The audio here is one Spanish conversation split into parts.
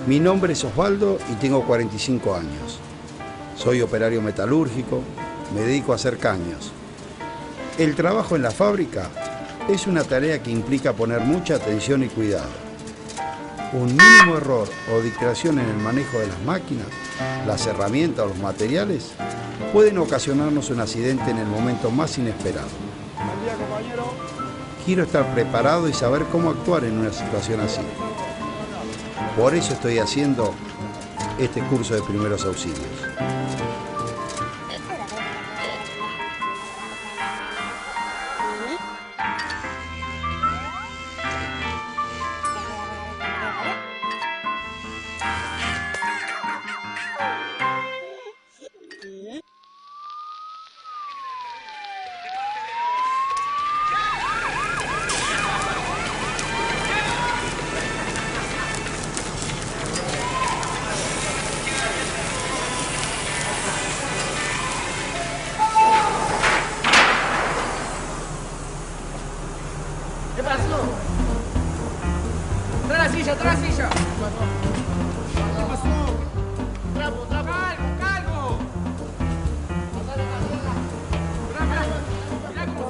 Mi nombre es Osvaldo y tengo 45 años. Soy operario metalúrgico, me dedico a hacer caños. El trabajo en la fábrica es una tarea que implica poner mucha atención y cuidado. Un mínimo error o distracción en el manejo de las máquinas, las herramientas o los materiales pueden ocasionarnos un accidente en el momento más inesperado. Buen día, compañero. Quiero estar preparado y saber cómo actuar en una situación así. Por eso estoy haciendo este curso de primeros auxilios. ¿Qué pasó? ¡Trae la silla, trae la silla! ¿Qué pasó? ¡Trapo! ¡Calvo!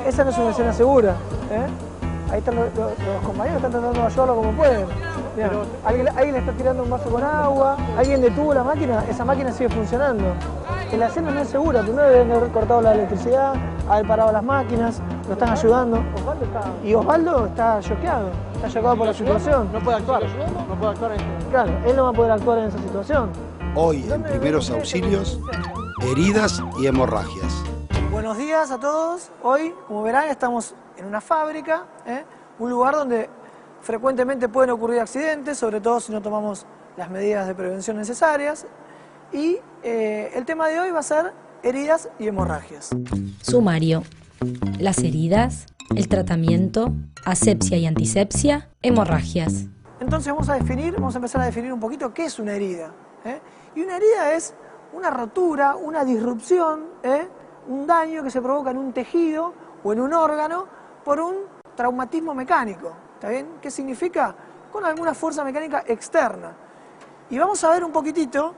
Esa no es una escena segura, ¿eh? Ahí están los compañeros, están tratando de ayudarlo como pueden. Mirá, alguien le está tirando un vaso con agua, alguien detuvo la máquina, esa máquina sigue funcionando. La escena no es segura, primero deben haber cortado la electricidad, haber parado las máquinas, lo están ayudando. Y Osvaldo está choqueado por la situación. No puede actuar. No puede actuar en esto. Claro, él no va a poder actuar en esa situación. Hoy en primeros auxilios, heridas y hemorragias. Buenos días a todos. Hoy, como verán, estamos en una fábrica, un lugar donde frecuentemente pueden ocurrir accidentes, sobre todo si no tomamos las medidas de prevención necesarias. Y el tema de hoy va a ser heridas y hemorragias. Sumario. Las heridas, el tratamiento, asepsia y antisepsia, hemorragias. Entonces vamos a empezar a definir un poquito qué es una herida. Y una herida es una rotura, una disrupción, un daño que se provoca en un tejido o en un órgano por un traumatismo mecánico. ¿Está bien? ¿Qué significa? Con alguna fuerza mecánica externa. Y vamos a ver un poquitito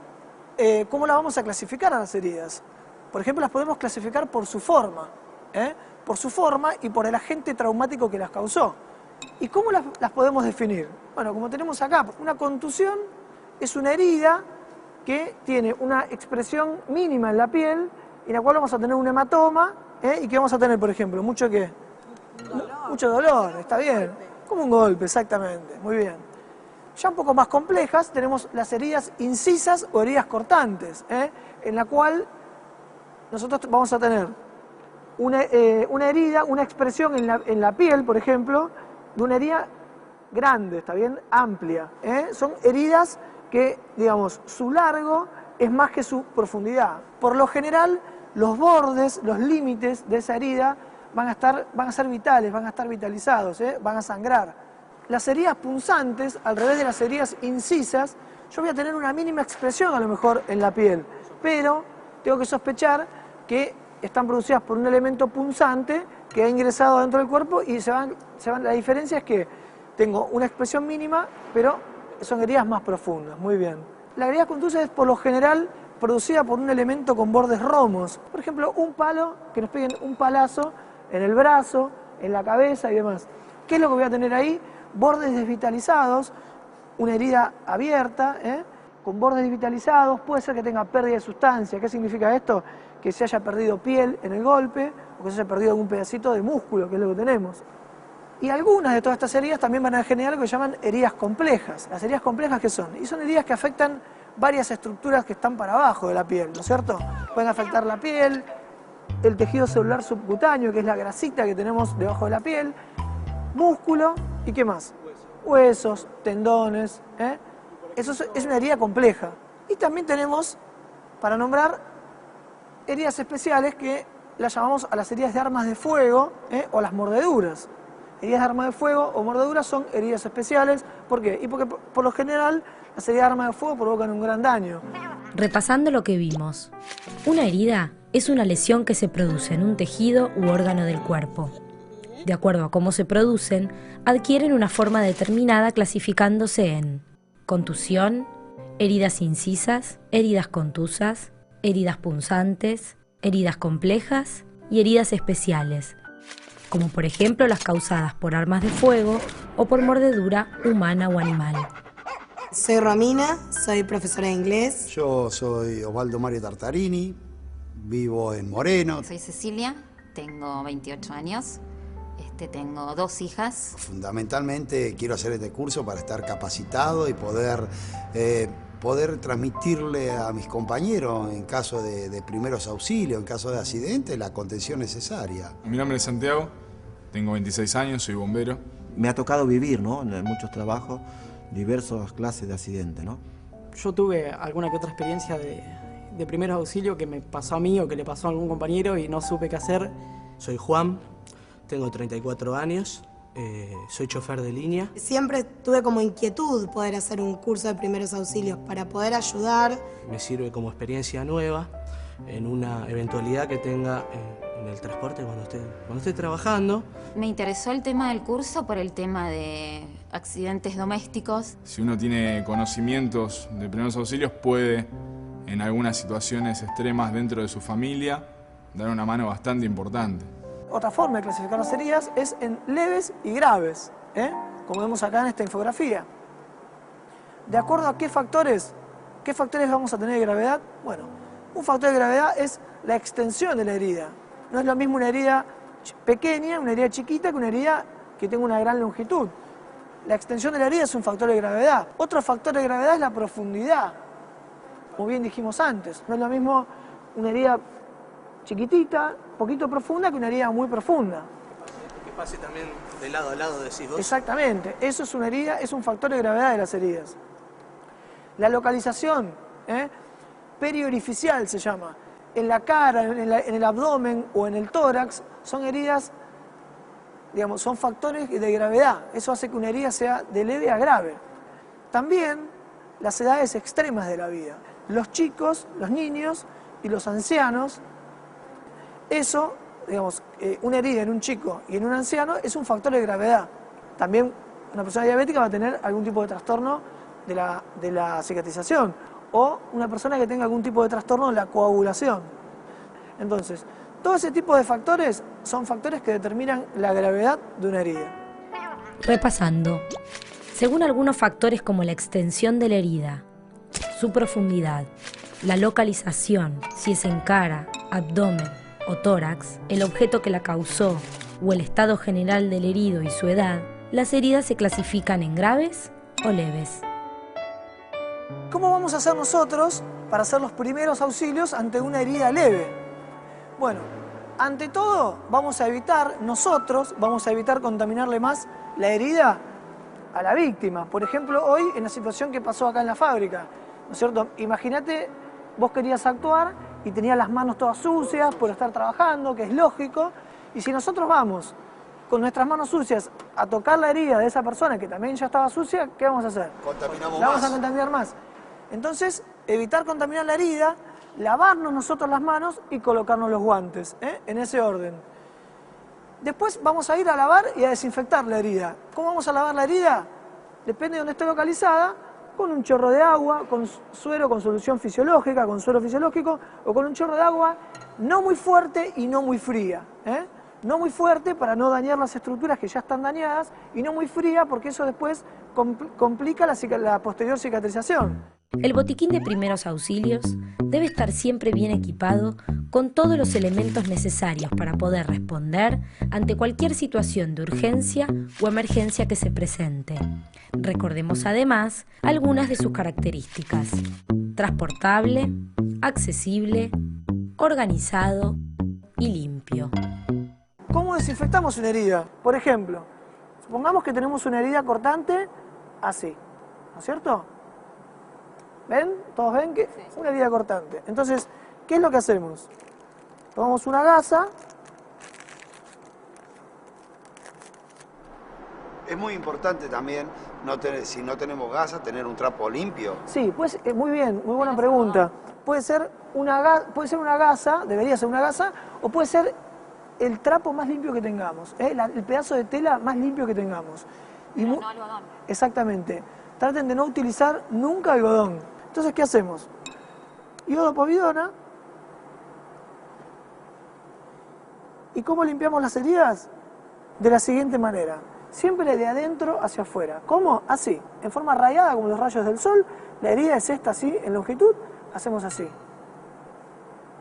cómo las vamos a clasificar a las heridas. Por ejemplo, las podemos clasificar por su forma. Por su forma y por el agente traumático que las causó. ¿Y cómo las podemos definir? Bueno, como tenemos acá, una contusión es una herida que tiene una expresión mínima en la piel y en la cual vamos a tener un hematoma y que vamos a tener, por ejemplo, mucho ¿qué? Mucho dolor, está bien. Como un golpe, exactamente, muy bien. Ya un poco más complejas tenemos las heridas incisas o heridas cortantes, en la cual nosotros vamos a tener una herida, una expresión en la piel, por ejemplo, de una herida grande, está bien, amplia. Son heridas que, digamos, su largo es más que su profundidad. Por lo general, los bordes, los límites de esa herida van a ser vitales, van a estar vitalizados, van a sangrar. Las heridas punzantes, al revés de las heridas incisas, yo voy a tener una mínima expresión a lo mejor en la piel, pero tengo que sospechar que están producidas por un elemento punzante que ha ingresado dentro del cuerpo y la diferencia es que tengo una expresión mínima, pero son heridas más profundas. Muy bien. La herida contusa es por lo general producida por un elemento con bordes romos. Por ejemplo, un palo, que nos peguen un palazo en el brazo, en la cabeza y demás. ¿Qué es lo que voy a tener ahí? Bordes desvitalizados, una herida abierta, con bordes desvitalizados, puede ser que tenga pérdida de sustancia. ¿Qué significa esto? Que se haya perdido piel en el golpe o que se haya perdido algún pedacito de músculo, que es lo que tenemos. Y algunas de todas estas heridas también van a generar lo que llaman heridas complejas. ¿Las heridas complejas qué son? Y son heridas que afectan varias estructuras que están para abajo de la piel, ¿no es cierto? Pueden afectar la piel, el tejido celular subcutáneo, que es la grasita que tenemos debajo de la piel, músculo y ¿qué más? Huesos, tendones, Eso es una herida compleja. Y también tenemos, para nombrar, heridas especiales que las llamamos a las heridas de armas de fuego o las mordeduras. Heridas de armas de fuego o mordeduras son heridas especiales. ¿Por qué? Y porque por lo general las heridas de armas de fuego provocan un gran daño. Repasando lo que vimos. Una herida es una lesión que se produce en un tejido u órgano del cuerpo. De acuerdo a cómo se producen, adquieren una forma determinada clasificándose en contusión, heridas incisas, heridas contusas, heridas punzantes, heridas complejas y heridas especiales, como por ejemplo las causadas por armas de fuego o por mordedura humana o animal. Soy Romina, soy profesora de inglés. Yo soy Osvaldo Mario Tartarini, vivo en Moreno. Soy Cecilia, tengo 28 años, tengo 2 hijas. Fundamentalmente quiero hacer este curso para estar capacitado y poder transmitirle a mis compañeros en caso de primeros auxilios, en caso de accidente, la contención necesaria. Mi nombre es Santiago, tengo 26 años, soy bombero. Me ha tocado vivir, ¿no?, en muchos trabajos, diversas clases de accidentes, ¿no? Yo tuve alguna que otra experiencia de primeros auxilios que me pasó a mí o que le pasó a algún compañero y no supe qué hacer. Soy Juan, tengo 34 años, soy chofer de línea. Siempre tuve como inquietud poder hacer un curso de primeros auxilios para poder ayudar. Me sirve como experiencia nueva en una eventualidad que tenga en el transporte cuando esté trabajando. Me interesó el tema del curso por el tema de accidentes domésticos. Si uno tiene conocimientos de primeros auxilios, puede, en algunas situaciones extremas dentro de su familia, dar una mano bastante importante. Otra forma de clasificar las heridas es en leves y graves, como vemos acá en esta infografía. ¿De acuerdo a qué factores vamos a tener de gravedad? Bueno, un factor de gravedad es la extensión de la herida. No es lo mismo una herida pequeña, una herida chiquita, que una herida que tenga una gran longitud. La extensión de la herida es un factor de gravedad. Otro factor de gravedad es la profundidad. Como bien dijimos antes, no es lo mismo una herida chiquitita, poquito profunda, que una herida muy profunda. Que pase también de lado a lado, decís vos. Exactamente, eso es una herida, es un factor de gravedad de las heridas. La localización, periorificial se llama, en la cara, en el abdomen o en el tórax, son heridas, digamos, son factores de gravedad. Eso hace que una herida sea de leve a grave. También las edades extremas de la vida. Los chicos, los niños y los ancianos, eso, digamos, una herida en un chico y en un anciano es un factor de gravedad. También una persona diabética va a tener algún tipo de trastorno de la cicatrización, o una persona que tenga algún tipo de trastorno de la coagulación. Entonces, todo ese tipo de factores son factores que determinan la gravedad de una herida. Repasando, según algunos factores como la extensión de la herida, su profundidad, la localización, si es en cara, abdomen o tórax, el objeto que la causó o el estado general del herido y su edad, las heridas se clasifican en graves o leves. ¿Cómo vamos a hacer nosotros para hacer los primeros auxilios ante una herida leve? Bueno, ante todo nosotros vamos a evitar contaminarle más la herida a la víctima. Por ejemplo, hoy en la situación que pasó acá en la fábrica, ¿no es cierto? Imagínate, vos querías actuar y tenías las manos todas sucias por estar trabajando, que es lógico, y si nosotros vamos con nuestras manos sucias a tocar la herida de esa persona que también ya estaba sucia, ¿qué vamos a hacer? Contaminamos la vamos más. a contaminar más. Entonces, evitar contaminar la herida, lavarnos nosotros las manos y colocarnos los guantes, en ese orden. Después vamos a ir a lavar y a desinfectar la herida. ¿Cómo vamos a lavar la herida? Depende de dónde esté localizada, con un chorro de agua, con suero, con solución fisiológica, con suero fisiológico, o con un chorro de agua no muy fuerte y no muy fría. No muy fuerte para no dañar las estructuras que ya están dañadas, y no muy fría porque eso después complica la posterior cicatrización. El botiquín de primeros auxilios debe estar siempre bien equipado con todos los elementos necesarios para poder responder ante cualquier situación de urgencia o emergencia que se presente. Recordemos además algunas de sus características: transportable, accesible, organizado y limpio. ¿Cómo desinfectamos una herida? Por ejemplo, supongamos que tenemos una herida cortante así, ¿no es cierto? ¿Ven? ¿Todos ven que es una herida cortante? Entonces, ¿qué es lo que hacemos? Tomamos una gasa. Es muy importante también, si no tenemos gasa, tener un trapo limpio. Sí, pues muy bien, muy buena pregunta. Puede ser una gasa, debería ser una gasa, o puede ser el trapo más limpio que tengamos, el pedazo de tela más limpio que tengamos. Pero no algodón. Exactamente. Traten de no utilizar nunca algodón. Entonces, ¿qué hacemos? Iodopovidona. ¿Y cómo limpiamos las heridas? De la siguiente manera. Siempre de adentro hacia afuera. ¿Cómo? Así. En forma rayada, como los rayos del sol. La herida es esta, así, en longitud. Hacemos así.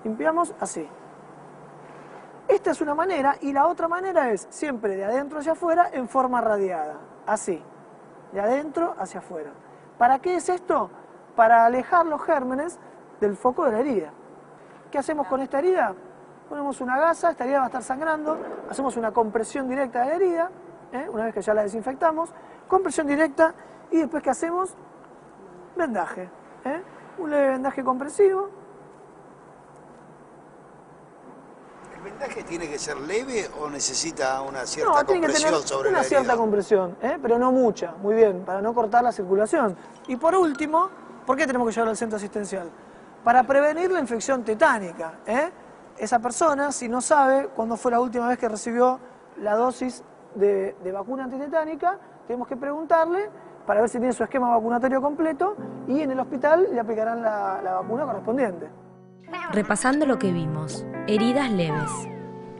Limpiamos así. Esta es una manera, y la otra manera es siempre de adentro hacia afuera en forma radiada. Así. De adentro hacia afuera. ¿Para qué es esto? Para alejar los gérmenes del foco de la herida. ¿Qué hacemos con esta herida? Ponemos una gasa, esta herida va a estar sangrando, hacemos una compresión directa de la herida, una vez que ya la desinfectamos, compresión directa, y después ¿qué hacemos? Vendaje. Un leve vendaje compresivo. ¿El vendaje tiene que ser leve o necesita una cierta No, tiene que compresión tener sobre la una herida? cierta compresión, pero no mucha, muy bien, para no cortar la circulación. Y por último, ¿por qué tenemos que llevarlo al centro asistencial? Para prevenir la infección tetánica. Esa persona, si no sabe cuándo fue la última vez que recibió la dosis de vacuna antitetánica, tenemos que preguntarle para ver si tiene su esquema vacunatorio completo y en el hospital le aplicarán la vacuna correspondiente. Repasando lo que vimos, heridas leves.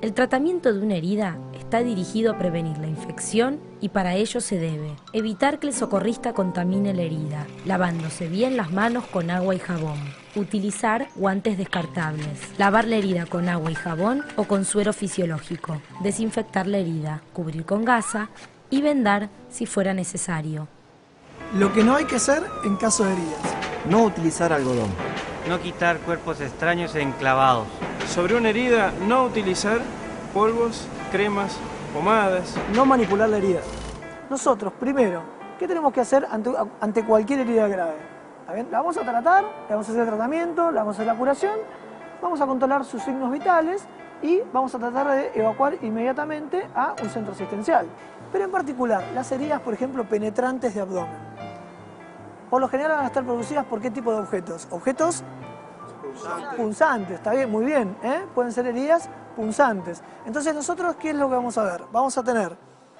El tratamiento de una herida está dirigido a prevenir la infección y para ello se debe evitar que el socorrista contamine la herida, lavándose bien las manos con agua y jabón, utilizar guantes descartables, lavar la herida con agua y jabón o con suero fisiológico, desinfectar la herida, cubrir con gasa y vendar si fuera necesario. Lo que no hay que hacer en caso de heridas. No utilizar algodón. No quitar cuerpos extraños e enclavados. Sobre una herida, no utilizar polvos, cremas, pomadas. No manipular la herida. Nosotros, primero, ¿qué tenemos que hacer ante cualquier herida grave? ¿Está bien? La vamos a tratar, le vamos a hacer el tratamiento, le vamos a hacer la curación, vamos a controlar sus signos vitales y vamos a tratar de evacuar inmediatamente a un centro asistencial. Pero en particular, las heridas, por ejemplo, penetrantes de abdomen. Por lo general van a estar producidas por ¿qué tipo de objetos? Objetos punzantes, está bien, muy bien, pueden ser heridas punzantes. Entonces nosotros, ¿qué es lo que vamos a ver? Vamos a tener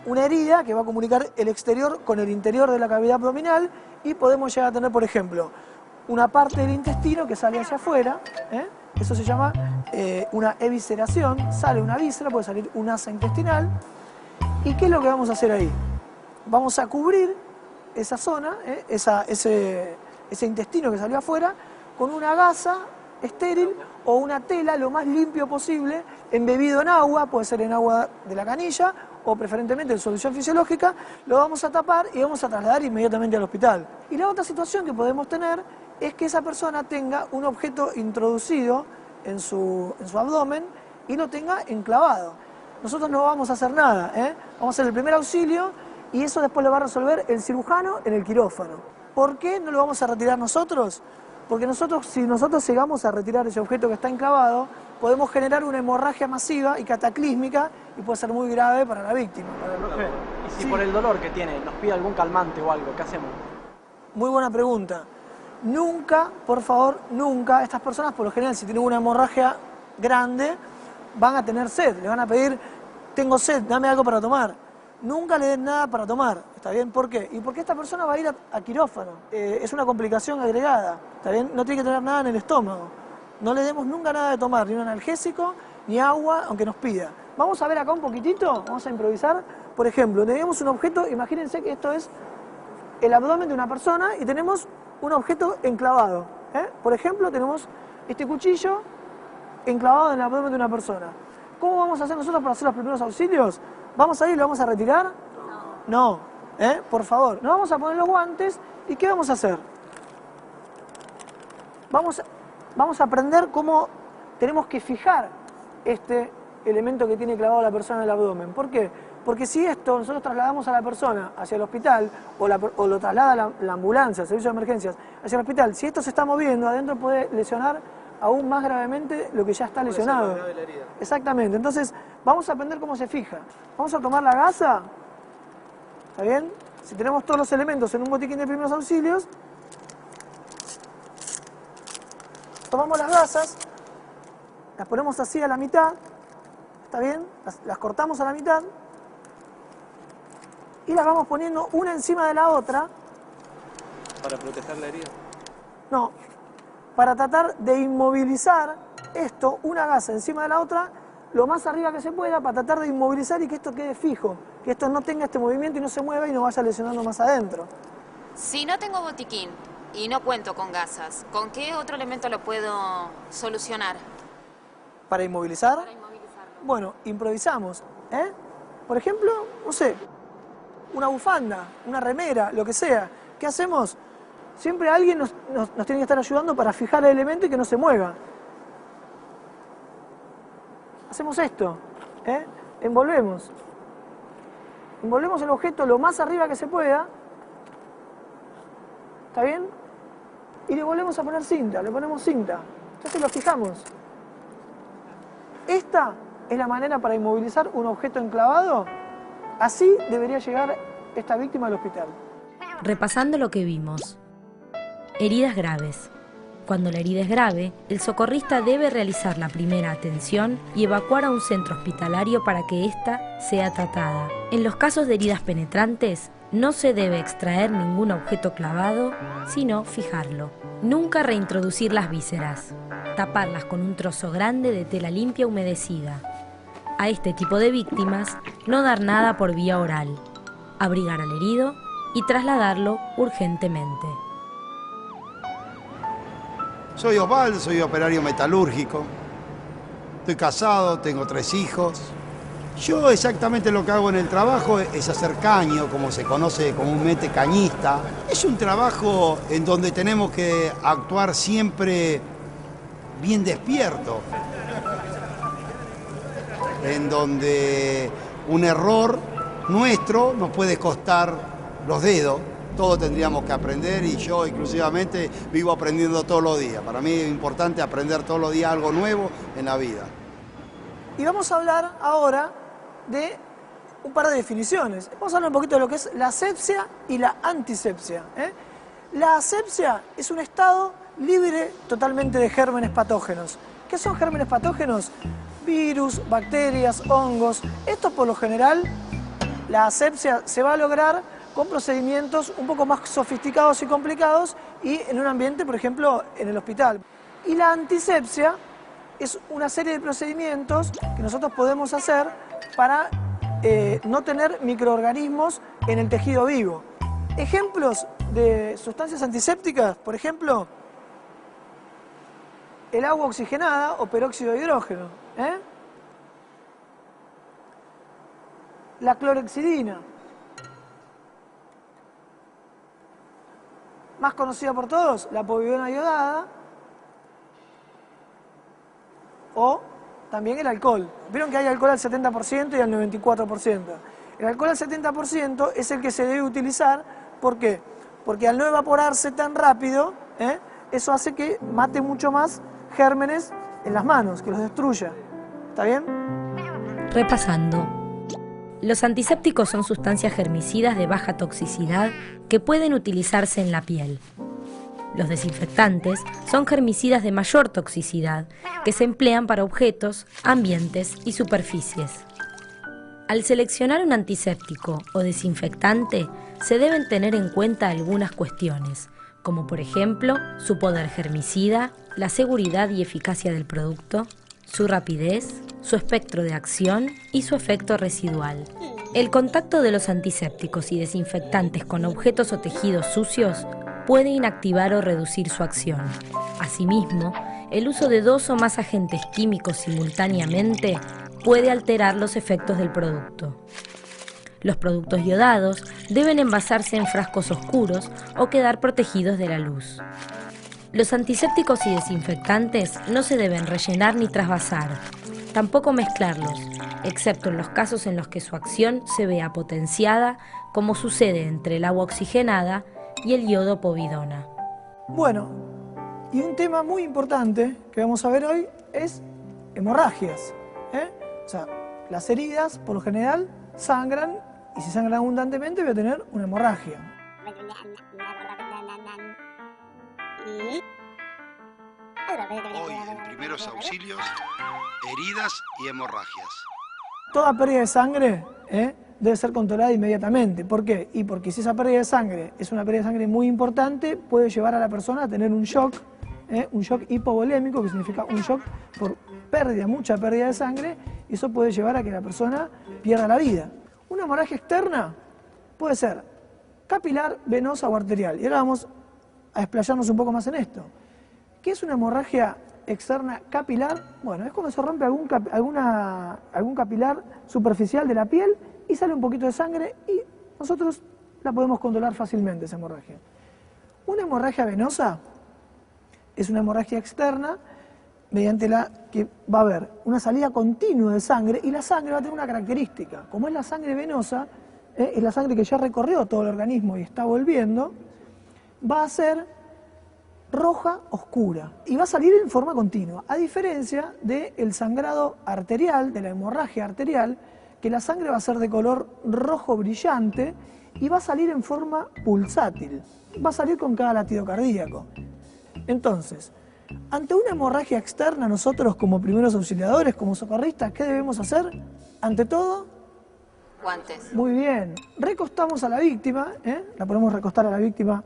una herida que va a comunicar el exterior con el interior de la cavidad abdominal y podemos llegar a tener, por ejemplo, una parte del intestino que sale hacia afuera, eso se llama una evisceración, sale una víscera, puede salir un asa intestinal. ¿Y qué es lo que vamos a hacer ahí? Vamos a cubrir esa zona, ese intestino que salió afuera, con una gasa estéril o una tela lo más limpio posible, embebido en agua, puede ser en agua de la canilla o preferentemente en solución fisiológica, lo vamos a tapar y vamos a trasladar inmediatamente al hospital. Y la otra situación que podemos tener es que esa persona tenga un objeto introducido en su abdomen y lo tenga enclavado. Nosotros no vamos a hacer nada, vamos a hacer el primer auxilio y eso después lo va a resolver el cirujano en el quirófano. ¿Por qué no lo vamos a retirar nosotros? Porque si nosotros llegamos a retirar ese objeto que está enclavado, podemos generar una hemorragia masiva y cataclísmica y puede ser muy grave para la víctima. Y si por el dolor que tiene nos pide algún calmante o algo, ¿qué hacemos? Muy buena pregunta. Nunca, por favor, nunca, estas personas por lo general si tienen una hemorragia grande van a tener sed, le van a pedir, tengo sed, dame algo para tomar. Nunca le den nada para tomar, ¿está bien? ¿Por qué? Y porque esta persona va a ir a quirófano, es una complicación agregada, ¿está bien? No tiene que tener nada en el estómago. No le demos nunca nada de tomar, ni un analgésico, ni agua, aunque nos pida. Vamos a ver acá un poquitito, vamos a improvisar. Por ejemplo, tenemos un objeto, imagínense que esto es el abdomen de una persona y tenemos un objeto enclavado. Por ejemplo, tenemos este cuchillo enclavado en el abdomen de una persona. ¿Cómo vamos a hacer nosotros para hacer los primeros auxilios? ¿Vamos a ir y lo vamos a retirar? No. Por favor. Nos vamos a poner los guantes y ¿qué vamos a hacer? Vamos a aprender cómo tenemos que fijar este elemento que tiene clavado la persona en el abdomen. ¿Por qué? Porque si esto nosotros trasladamos a la persona hacia el hospital o lo traslada la ambulancia, el servicio de emergencias, hacia el hospital, si esto se está moviendo, adentro puede lesionar aún más gravemente lo que ya está lesionado. Exactamente. Entonces, vamos a aprender cómo se fija. Vamos a tomar la gasa. ¿Está bien? Si tenemos todos los elementos en un botiquín de primeros auxilios, tomamos las gasas, las ponemos así a la mitad, ¿está bien? Las cortamos a la mitad y las vamos poniendo una encima de la otra. ¿Para proteger la herida? No, para tratar de inmovilizar esto, una gasa encima de la otra, lo más arriba que se pueda, para tratar de inmovilizar y que esto quede fijo, que esto no tenga este movimiento y no se mueva y no vaya lesionando más adentro. Si no tengo botiquín y no cuento con gasas, ¿con qué otro elemento lo puedo solucionar? ¿Para inmovilizar? Para inmovilizarlo. Bueno, improvisamos, ¿eh? Por ejemplo, no sé, una bufanda, una remera, lo que sea. ¿Qué hacemos? Siempre alguien nos tiene que estar ayudando para fijar el elemento y que no se mueva. Hacemos esto, ¿eh? Envolvemos el objeto lo más arriba que se pueda, ¿está bien? Y le volvemos a poner cinta, le ponemos cinta, entonces lo fijamos. Esta es la manera para inmovilizar un objeto enclavado. Así debería llegar esta víctima al hospital. Repasando lo que vimos. Heridas graves. Cuando la herida es grave, el socorrista debe realizar la primera atención y evacuar a un centro hospitalario para que ésta sea tratada. En los casos de heridas penetrantes, no se debe extraer ningún objeto clavado, sino fijarlo. Nunca reintroducir las vísceras. Taparlas con un trozo grande de tela limpia humedecida. A este tipo de víctimas, no dar nada por vía oral. Abrigar al herido y trasladarlo urgentemente. Soy Osvaldo, soy operario metalúrgico. Estoy casado, tengo 3 hijos. Yo exactamente lo que hago en el trabajo es hacer caño, como se conoce comúnmente cañista. Es un trabajo en donde tenemos que actuar siempre bien despierto. En donde un error nuestro nos puede costar los dedos. Todos tendríamos que aprender y yo inclusivamente vivo aprendiendo todos los días. Para mí es importante aprender todos los días algo nuevo en la vida. Y vamos a hablar ahora de un par de definiciones. Vamos a hablar un poquito de lo que es la asepsia y la antisepsia, ¿eh? La asepsia es un estado libre totalmente de gérmenes patógenos. ¿Qué son gérmenes patógenos? Virus, bacterias, hongos. Esto por lo general, la asepsia se va a lograr con procedimientos un poco más sofisticados y complicados y en un ambiente, por ejemplo, en el hospital. Y la antisepsia es una serie de procedimientos que nosotros podemos hacer para no tener microorganismos en el tejido vivo. Ejemplos de sustancias antisépticas, por ejemplo, el agua oxigenada o peróxido de hidrógeno, ¿eh? La clorhexidina, más conocida por todos, la povidona iodada, o también el alcohol. Vieron que hay alcohol al 70% y al 94%. El alcohol al 70% es el que se debe utilizar. ¿Por qué? Porque al no evaporarse tan rápido, eso hace que mate mucho más gérmenes en las manos, que los destruya. ¿Está bien? Repasando. Los antisépticos son sustancias germicidas de baja toxicidad que pueden utilizarse en la piel. Los desinfectantes son germicidas de mayor toxicidad que se emplean para objetos, ambientes y superficies. Al seleccionar un antiséptico o desinfectante, se deben tener en cuenta algunas cuestiones, como por ejemplo su poder germicida, la seguridad y eficacia del producto, su rapidez, su espectro de acción y su efecto residual. El contacto de los antisépticos y desinfectantes con objetos o tejidos sucios puede inactivar o reducir su acción. Asimismo, el uso de 2 o más agentes químicos simultáneamente puede alterar los efectos del producto. Los productos yodados deben envasarse en frascos oscuros o quedar protegidos de la luz. Los antisépticos y desinfectantes no se deben rellenar ni trasvasar, tampoco mezclarlos, excepto en los casos en los que su acción se vea potenciada, como sucede entre el agua oxigenada y el yodo povidona. Bueno, y un tema muy importante que vamos a ver hoy es hemorragias. O sea, las heridas, por lo general, sangran, y si sangran abundantemente voy a tener una hemorragia. Hoy en Primeros Auxilios, heridas y hemorragias. Toda pérdida de sangre debe ser controlada inmediatamente. ¿Por qué? Y porque si esa pérdida de sangre es una pérdida de sangre muy importante, puede llevar a la persona a tener un shock hipovolémico, que significa un shock por pérdida, mucha pérdida de sangre, y eso puede llevar a que la persona pierda la vida. Una hemorragia externa puede ser capilar, venosa o arterial. Y ahora vamos a explayarnos un poco más en esto. ¿Qué es una hemorragia externa capilar? Bueno, es cuando se rompe algún capilar superficial de la piel y sale un poquito de sangre y nosotros la podemos controlar fácilmente, esa hemorragia. Una hemorragia venosa es una hemorragia externa mediante la que va a haber una salida continua de sangre y la sangre va a tener una característica. Como es la sangre venosa, es la sangre que ya recorrió todo el organismo y está volviendo, va a ser roja oscura y va a salir en forma continua, a diferencia del sangrado arterial, de la hemorragia arterial, que la sangre va a ser de color rojo brillante y va a salir en forma pulsátil, va a salir con cada latido cardíaco. Entonces, ante una hemorragia externa, nosotros como primeros auxiliadores, como socorristas, ¿qué debemos hacer? Ante todo, guantes. Muy bien, recostamos a la víctima, la podemos recostar a la víctima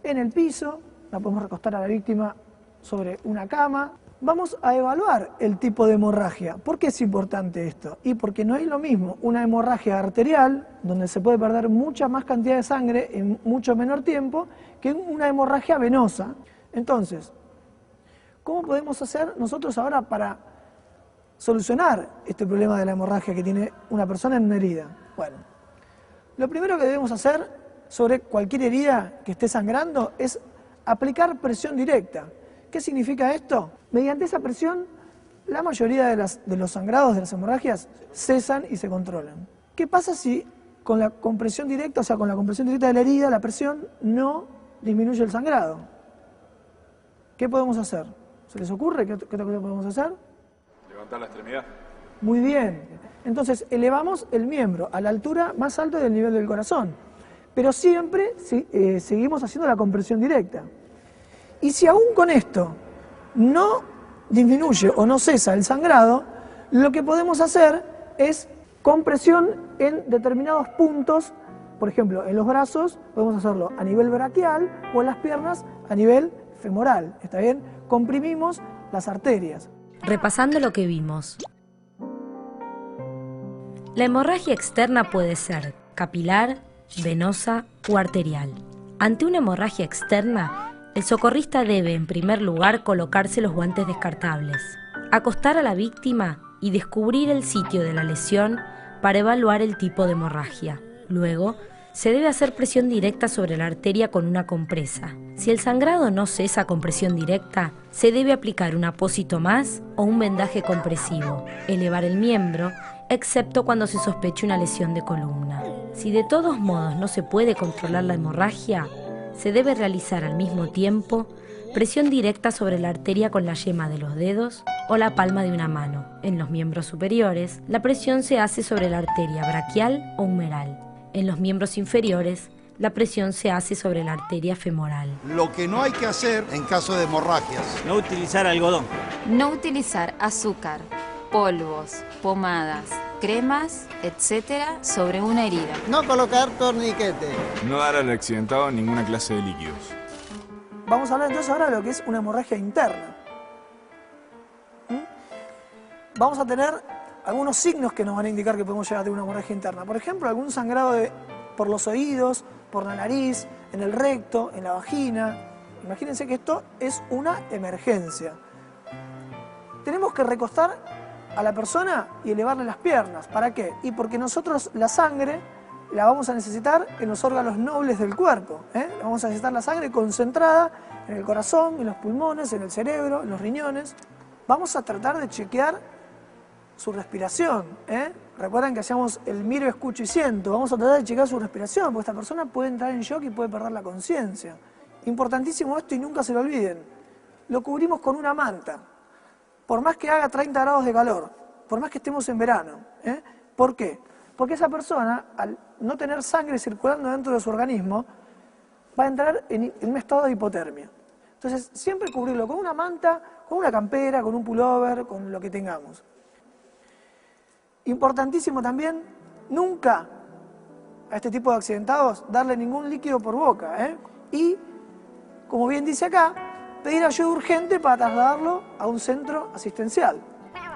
en el piso, la podemos recostar a la víctima sobre una cama. Vamos a evaluar el tipo de hemorragia. ¿Por qué es importante esto? Y porque no es lo mismo una hemorragia arterial, donde se puede perder mucha más cantidad de sangre en mucho menor tiempo, que una hemorragia venosa. Entonces, ¿cómo podemos hacer nosotros ahora para solucionar este problema de la hemorragia que tiene una persona en una herida? Bueno, lo primero que debemos hacer sobre cualquier herida que esté sangrando es aplicar presión directa. ¿Qué significa esto? Mediante esa presión, la mayoría de los sangrados, de las hemorragias, cesan y se controlan. ¿Qué pasa si con la compresión directa, o sea, con la compresión directa de la herida, la presión no disminuye el sangrado? ¿Qué podemos hacer? ¿Se les ocurre qué otra cosa podemos hacer? Levantar la extremidad. Muy bien. Entonces, elevamos el miembro a la altura más alta del nivel del corazón. Pero siempre seguimos haciendo la compresión directa. Y si aún con esto no disminuye o no cesa el sangrado, lo que podemos hacer es compresión en determinados puntos. Por ejemplo, en los brazos podemos hacerlo a nivel braquial o en las piernas a nivel femoral. ¿Está bien? Comprimimos las arterias. Repasando lo que vimos. La hemorragia externa puede ser capilar, venosa o arterial. Ante una hemorragia externa, el socorrista debe, en primer lugar, colocarse los guantes descartables, acostar a la víctima y descubrir el sitio de la lesión para evaluar el tipo de hemorragia. Luego, se debe hacer presión directa sobre la arteria con una compresa. Si el sangrado no cesa con presión directa, se debe aplicar un apósito más o un vendaje compresivo, elevar el miembro, excepto cuando se sospeche una lesión de columna. Si de todos modos no se puede controlar la hemorragia, se debe realizar al mismo tiempo presión directa sobre la arteria con la yema de los dedos o la palma de una mano. En los miembros superiores, la presión se hace sobre la arteria braquial o humeral. En los miembros inferiores, la presión se hace sobre la arteria femoral. Lo que no hay que hacer en caso de hemorragias. No utilizar algodón. No utilizar azúcar, polvos, pomadas, cremas, etcétera, sobre una herida. No colocar torniquete. No dar al accidentado ninguna clase de líquidos. Vamos a hablar entonces ahora de lo que es una hemorragia interna. Vamos a tener algunos signos que nos van a indicar que podemos llegar a tener una hemorragia interna. Por ejemplo, algún sangrado por los oídos, por la nariz, en el recto, en la vagina. Imagínense que esto es una emergencia. Tenemos que recostar a la persona y elevarle las piernas. ¿Para qué? Y porque nosotros la sangre la vamos a necesitar en los órganos nobles del cuerpo. Vamos a necesitar la sangre concentrada en el corazón, en los pulmones, en el cerebro, en los riñones. Vamos a tratar de chequear su respiración. Recuerden que hacíamos el miro, escucho y siento. Vamos a tratar de chequear su respiración, porque esta persona puede entrar en shock y puede perder la conciencia. Importantísimo esto y nunca se lo olviden. Lo cubrimos con una manta. Por más que haga 30 grados de calor, por más que estemos en verano. ¿Por qué? Porque esa persona, al no tener sangre circulando dentro de su organismo, va a entrar en un estado de hipotermia. Entonces, siempre cubrirlo con una manta, con una campera, con un pullover, con lo que tengamos. Importantísimo también, nunca a este tipo de accidentados darle ningún líquido por boca, ¿eh? Y, como bien dice acá, pedir ayuda urgente para trasladarlo a un centro asistencial.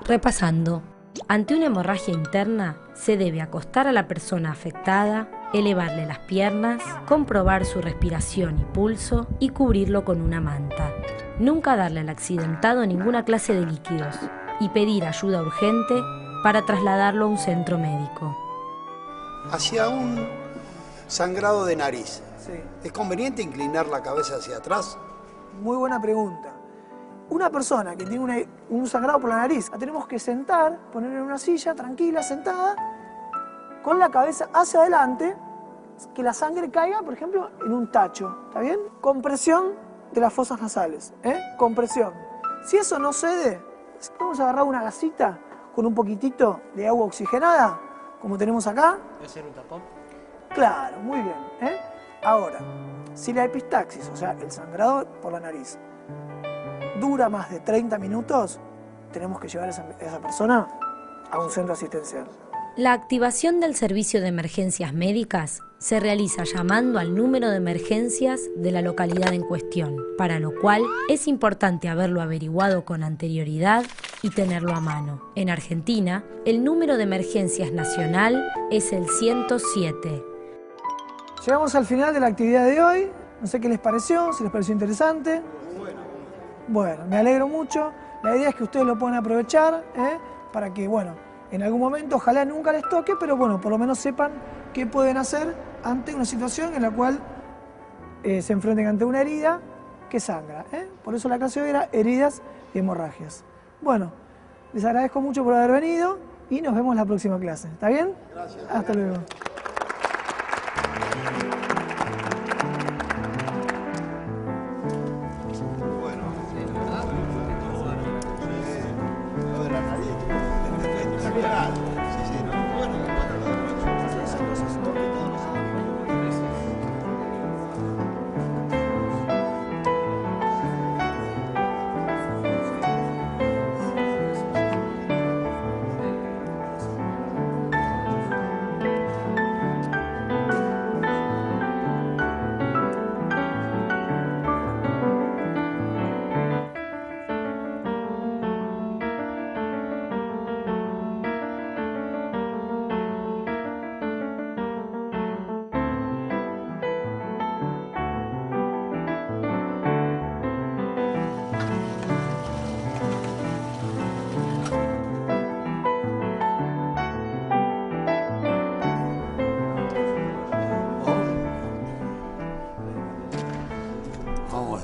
Repasando, ante una hemorragia interna se debe acostar a la persona afectada, elevarle las piernas, comprobar su respiración y pulso y cubrirlo con una manta. Nunca darle al accidentado ninguna clase de líquidos y pedir ayuda urgente para trasladarlo a un centro médico. Hacia un sangrado de nariz, Sí. ¿es conveniente inclinar la cabeza hacia atrás? Muy buena pregunta. Una persona que tiene un sangrado por la nariz, la tenemos que sentar, poner en una silla tranquila, sentada, con la cabeza hacia adelante, que la sangre caiga, por ejemplo, en un tacho, ¿está bien? Compresión de las fosas nasales, compresión. Si eso no cede, vamos a agarrar una gasita con un poquitito de agua oxigenada, como tenemos acá. ¿Puede ser un tapón? Claro, muy bien. Ahora, si la epistaxis, o sea, el sangrado por la nariz, dura más de 30 minutos, tenemos que llevar a esa persona a un centro asistencial. La activación del servicio de emergencias médicas se realiza llamando al número de emergencias de la localidad en cuestión, para lo cual es importante haberlo averiguado con anterioridad y tenerlo a mano. En Argentina, el número de emergencias nacional es el 107. Llegamos al final de la actividad de hoy. No sé qué les pareció, si les pareció interesante. Bueno, me alegro mucho. La idea es que ustedes lo puedan aprovechar para que, bueno, en algún momento, ojalá nunca les toque, pero bueno, por lo menos sepan qué pueden hacer ante una situación en la cual se enfrenten ante una herida que sangra. Por eso la clase de hoy era heridas y hemorragias. Bueno, les agradezco mucho por haber venido y nos vemos en la próxima clase. ¿Está bien? Gracias. Hasta luego. Lo de la nariz. Espectacular. Sí, sí, no. Bueno, esas cosas son que todos los años.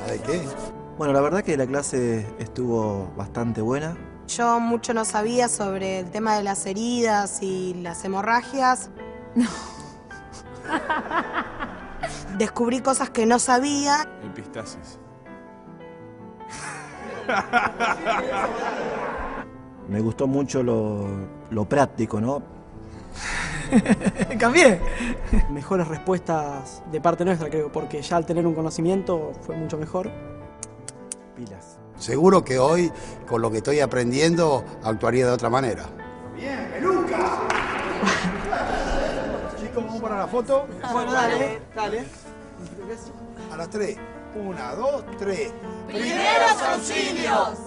¿De qué? Bueno, la verdad que la clase estuvo bastante buena. Yo mucho no sabía sobre el tema de las heridas y las hemorragias. No. Descubrí cosas que no sabía. Epistaxis. Me gustó mucho lo práctico, ¿no? Cambié. Mejores respuestas de parte nuestra, creo, porque ya al tener un conocimiento fue mucho mejor. Pilas. Seguro que hoy, con lo que estoy aprendiendo, actuaría de otra manera. Bien, peluca. Chicos, vamos para la foto. Bueno, dale, dale. A las 3. 1, 2, 3. ¡Primeros auxilios!